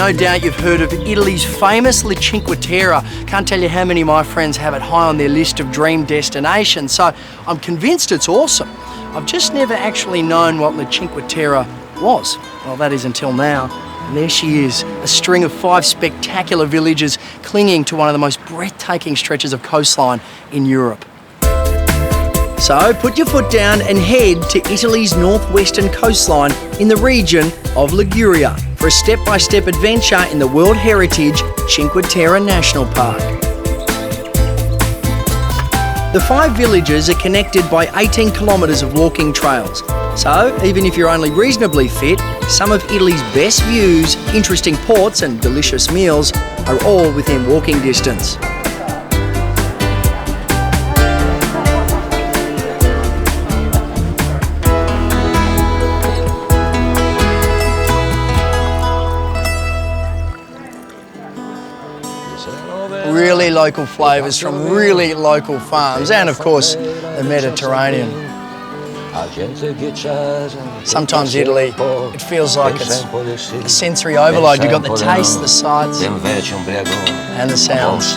no doubt you've heard of Italy's famous Cinque Terre. Can't tell you how many of my friends have it high on their list of dream destinations, so I'm convinced it's awesome. I've just never actually known what Cinque Terre was. Well, that is until now. And there she is, a string of 5 spectacular villages clinging to one of the most breathtaking stretches of coastline in Europe. So put your foot down and head to Italy's northwestern coastline in the region of Liguria for a step-by-step adventure in the World Heritage Cinque Terre National Park. The 5 villages are connected by 18 kilometres of walking trails. So, even if you're only reasonably fit, some of Italy's best views, interesting ports and delicious meals are all within walking distance. Really local flavours from really local farms, and of course the Mediterranean. Sometimes Italy, it feels like it's a sensory overload. You've got the taste, the sights and the sounds.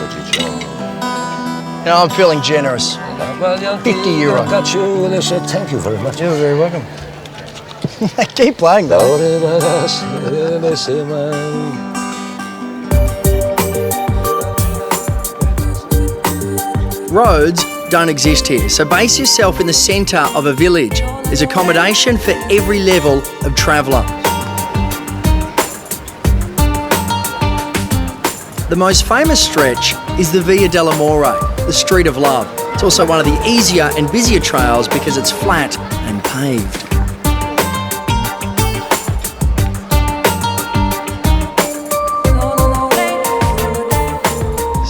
You know, I'm feeling generous. €50. Thank you very much. You're very welcome. Keep playing though. Roads don't exist here, so base yourself in the centre of a village. There's accommodation for every level of traveller. The most famous stretch is the Via dell'Amore, the Street of Love. It's also one of the easier and busier trails because it's flat and paved.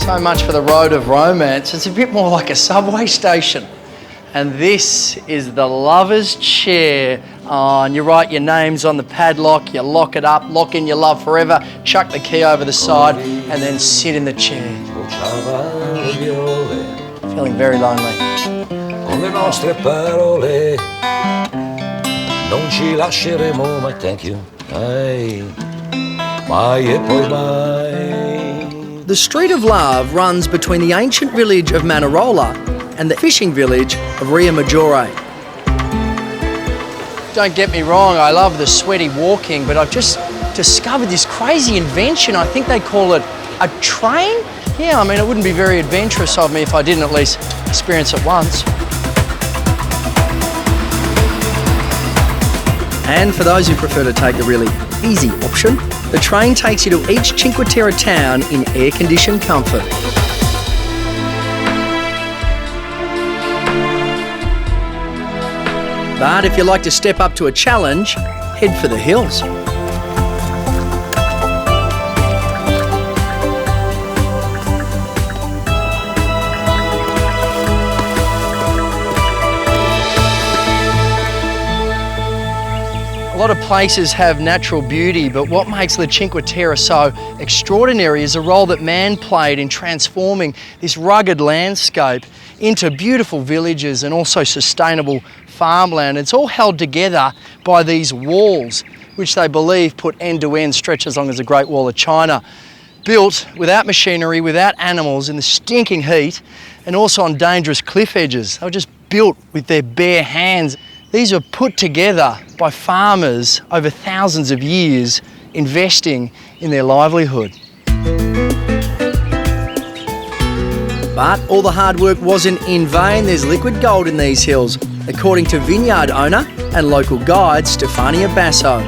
So much for the road of romance. It's a bit more like a subway station. And this is the lover's chair. Oh, and you write your names on the padlock, you lock it up, lock in your love forever, chuck the key over the side, and then sit in the chair. Feeling very lonely. Con le nostre parole non ci lasceremo mai. Thank you. Mai e poi mai. The Street of Love runs between the ancient village of Manarola and the fishing village of Rio Maggiore. Don't get me wrong, I love the sweaty walking, but I've just discovered this crazy invention. I think they call it a train. Yeah, I mean, it wouldn't be very adventurous of me if I didn't at least experience it once. And for those who prefer to take the really easy option, the train takes you to each Cinque Terre town in air-conditioned comfort. But if you like to step up to a challenge, head for the hills. A lot of places have natural beauty, but what makes the Cinque Terre so extraordinary is the role that man played in transforming this rugged landscape into beautiful villages and also sustainable farmland. It's all held together by these walls, which they believe put end-to-end stretch as long as the Great Wall of China, built without machinery, without animals, in the stinking heat, and also on dangerous cliff edges. They were just built with their bare hands. These were put together by farmers over thousands of years, investing in their livelihood. But all the hard work wasn't in vain. There's liquid gold in these hills, according to vineyard owner and local guide Stefania Basso.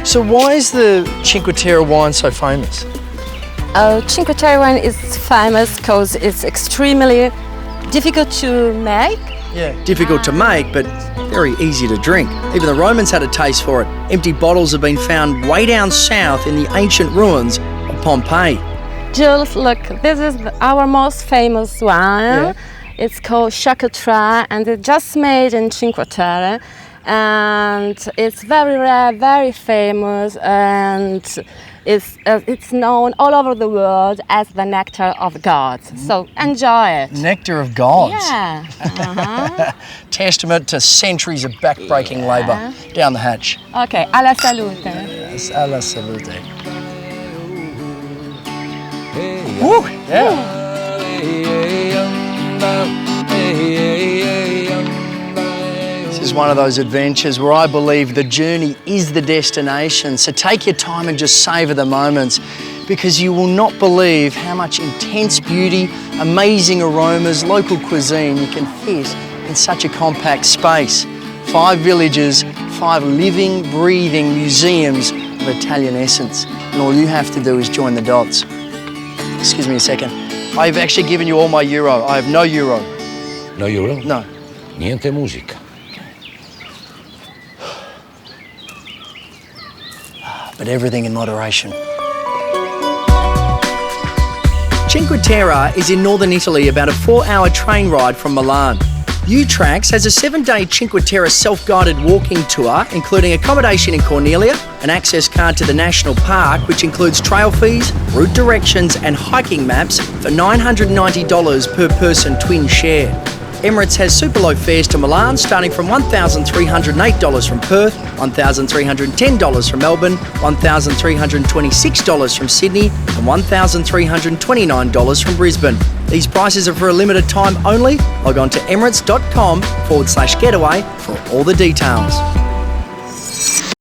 So why is the Cinque Terre wine so famous? Cinque Terre wine is famous because it's extremely difficult to make. Yeah, difficult to make, but very easy to drink. Even the Romans had a taste for it. Empty bottles have been found way down south in the ancient ruins of Pompeii. Jules, look, this is our most famous wine. Yeah. It's called Cinque Terre, and it's just made in Cinque Terre. And it's very rare, very famous, and it's known all over the world as the nectar of gods. So enjoy it. Nectar of gods? Yeah. Uh-huh. Testament to centuries of back-breaking labour. Down the hatch. Okay, alla salute. Yes, alla salute. Woo, yeah. This is one of those adventures where I believe the journey is the destination. So take your time and just savor the moments, because you will not believe how much intense beauty, amazing aromas, local cuisine you can fit in such a compact space. 5 villages, 5 living, breathing museums of Italian essence. And all you have to do is join the dots. Excuse me a second. I've actually given you all my euro. I have no euro. No euro? No. Niente musica. But everything in moderation. Cinque Terre is in northern Italy, about a 4-hour train ride from Milan. UTracks has a 7-day Cinque Terre self-guided walking tour, including accommodation in Corniglia, an access card to the national park, which includes trail fees, route directions and hiking maps for $990 per person twin share. Emirates has super low fares to Milan, starting from $1,308 from Perth, $1,310 from Melbourne, $1,326 from Sydney and $1,329 from Brisbane. These prices are for a limited time only. Log on to emirates.com/getaway for all the details.